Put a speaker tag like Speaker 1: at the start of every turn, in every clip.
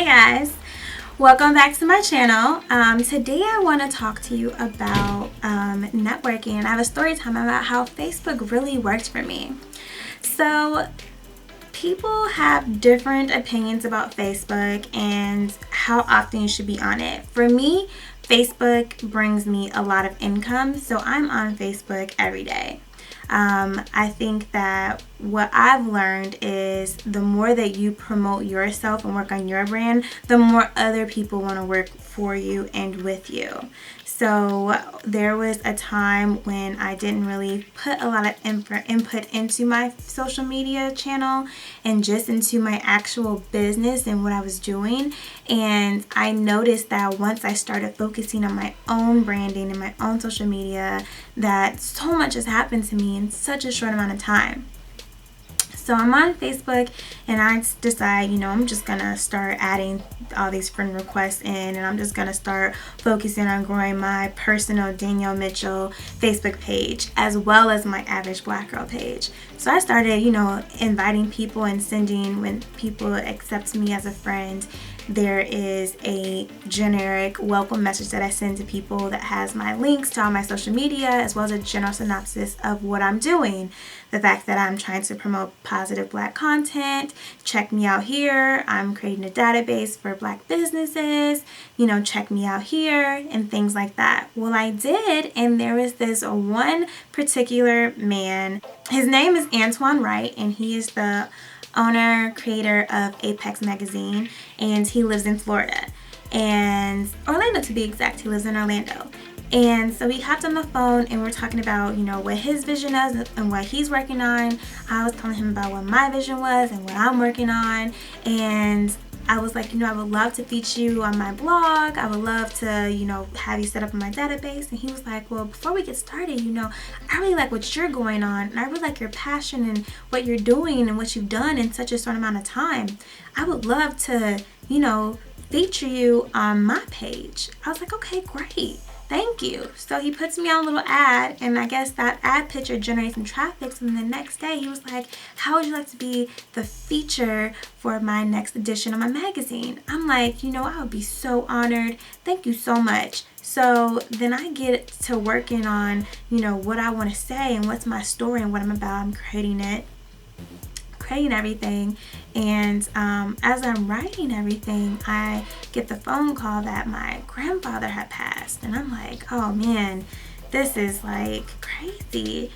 Speaker 1: Hey guys, welcome back to my channel. Today I want to talk to you about networking, and I have a story time about how Facebook really worked for me. So people have different opinions about Facebook and how often you should be on it. For me, Facebook brings me a lot of income, so I'm on Facebook every day. I think that what I've learned is the more that you promote yourself and work on your brand, the more other people want to work for you and with you. So there was a time when I didn't really put a lot of input into my social media channel and just into my actual business and what I was doing. And I noticed that once I started focusing on my own branding and my own social media, that so much has happened to me in such a short amount of time. So I'm on Facebook and I decide, I'm just going to start adding all these friend requests in, and I'm just going to start focusing on growing my personal Danielle Mitchell Facebook page as well as my Average Black Girl page. So I started, inviting people and sending, when people accept me as a friend, there is a generic welcome message that I send to people that has my links to all my social media as well as a general synopsis of what I'm doing. The fact that I'm trying to promote positive Black content, check me out here, I'm creating a database for Black businesses, check me out here, and things like that. Well, I did, and there was this one particular man. His name is Antoine Wright, and he is the owner, creator of Apex magazine, and he lives in Florida, and Orlando to be exact. He lives in Orlando. And so we hopped on the phone and we're talking about, what his vision is and what he's working on. I was telling him about what my vision was and what I'm working on. And I was like, I would love to feature you on my blog. I would love to, have you set up in my database. And he was like, well, before we get started, I really like what you're going on. And I really like your passion and what you're doing and what you've done in such a short amount of time. I would love to, feature you on my page. I was like, okay, great. Thank you. So he puts me on a little ad, and I guess that ad picture generates some traffic. So then the next day he was like, how would you like to be the feature for my next edition of my magazine? I'm like, I would be so honored. Thank you so much. So then I get to working on, what I want to say and what's my story and what I'm about. I'm creating everything, and as I'm writing everything, I get the phone call that my grandfather had passed, and I'm like, oh man, this is like crazy.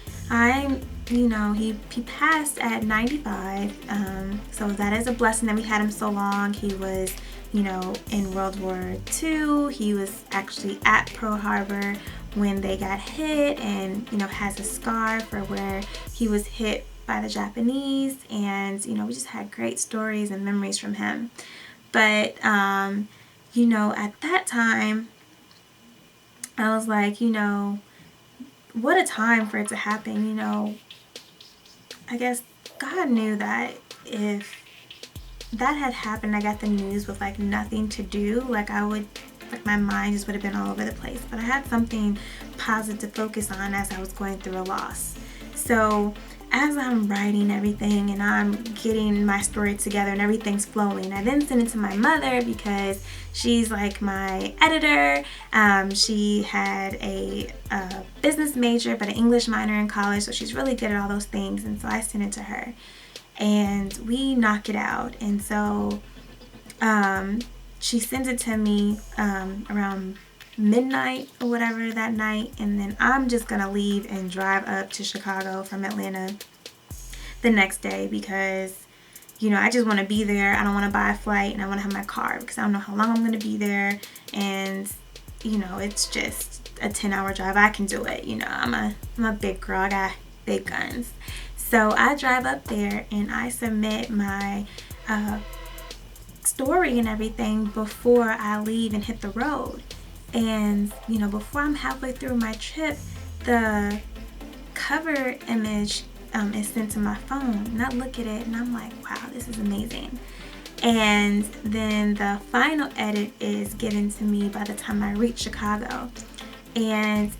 Speaker 1: He passed at 95, so that is a blessing that we had him so long. He was in World War II. He was actually at Pearl Harbor when they got hit, and has a scar for where he was hit by the Japanese, and we just had great stories and memories from him. But at that time I was like, what a time for it to happen. I guess God knew that if that had happened, I got the news with like nothing to do, my mind just would have been all over the place. But I had something positive to focus on as I was going through a loss. So as I'm writing everything and I'm getting my story together and everything's flowing, I then send it to my mother because she's like my editor. She had a business major but an English minor in college, so she's really good at all those things. And so I send it to her and we knock it out. And so she sends it to me around midnight or whatever that night, and then I'm just gonna leave and drive up to Chicago from Atlanta the next day because I just want to be there. I don't want to buy a flight, and I want to have my car because I don't know how long I'm going to be there, and it's just a 10-hour drive. I can do it. I'm a big girl. I got big guns. So I drive up there and I submit my story and everything before I leave and hit the road. And before I'm halfway through my trip, the cover image is sent to my phone, and I look at it and I'm like, wow, this is amazing. And then the final edit is given to me by the time I reach Chicago, and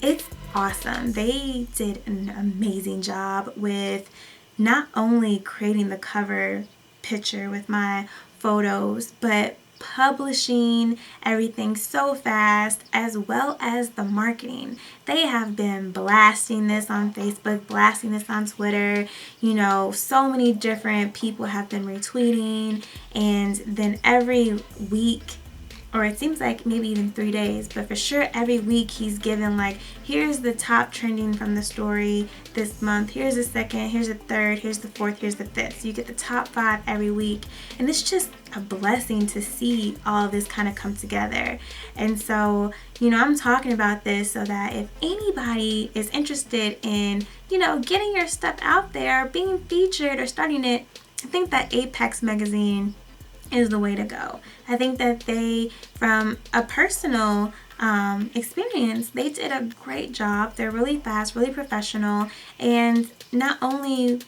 Speaker 1: it's awesome. They did an amazing job with not only creating the cover picture with my photos, but publishing everything so fast, as well as the marketing. They have been blasting this on Facebook, blasting this on Twitter. You know, so many different people have been retweeting, and then every week, or it seems like maybe even 3 days, but for sure every week he's given like, here's the top trending from the story this month, here's the second, here's the third, here's the fourth, here's the fifth. So you get the top 5 every week, and it's just a blessing to see all of this kind of come together. And so, you know, I'm talking about this so that if anybody is interested in, you know, getting your stuff out there, being featured or starting it, I think that Apex magazine is the way to go. I think that they, from a personal experience, they did a great job. They're really fast, really professional, and not only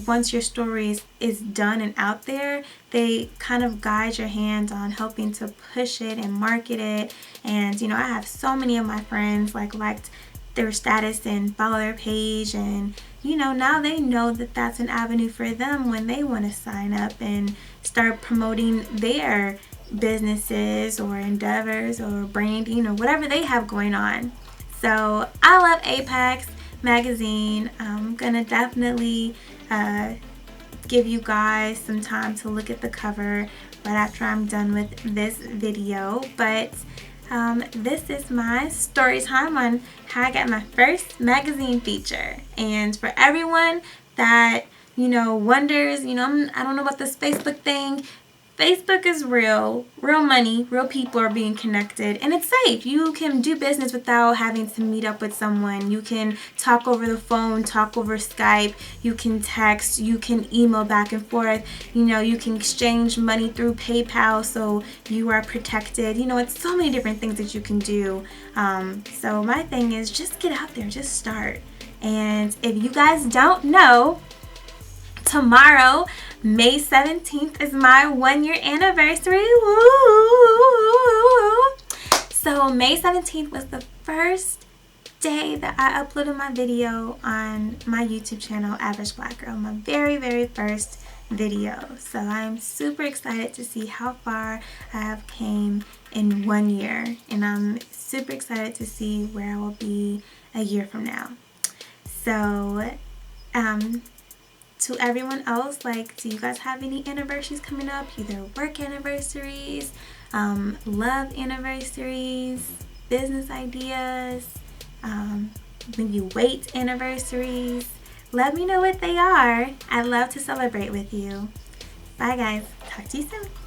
Speaker 1: once your story is done and out there, they kind of guide your hand on helping to push it and market it. And you know, I have so many of my friends liked their status and follow their page, and you know, now they know that that's an avenue for them when they want to sign up and start promoting their businesses or endeavors or branding or whatever they have going on. So I love Apex magazine. I'm gonna definitely give you guys some time to look at the cover right after I'm done with this video. But this is my story time on how I got my first magazine feature. And for everyone that, you know, wonders, you know, I don't know about this Facebook thing. Facebook is real money, real people are being connected, and it's safe. You can do business without having to meet up with someone. You can talk over the phone, talk over Skype, you can text, you can email back and forth, you know, you can exchange money through PayPal so you are protected. You know, it's so many different things that you can do. So my thing is just get out there, just start. And if you guys don't know, tomorrow, May 17th, is my 1-year anniversary. Woo! So May 17th was the first day that I uploaded my video on my YouTube channel, Average Black Girl, my very first video. So I'm super excited to see how far I have came in 1 year, and I'm super excited to see where I will be a year from now. So to everyone else, like, do you guys have any anniversaries coming up? Either work anniversaries, love anniversaries, business ideas, maybe weight anniversaries? Let me know what they are. I'd love to celebrate with you. Bye guys. Talk to you soon.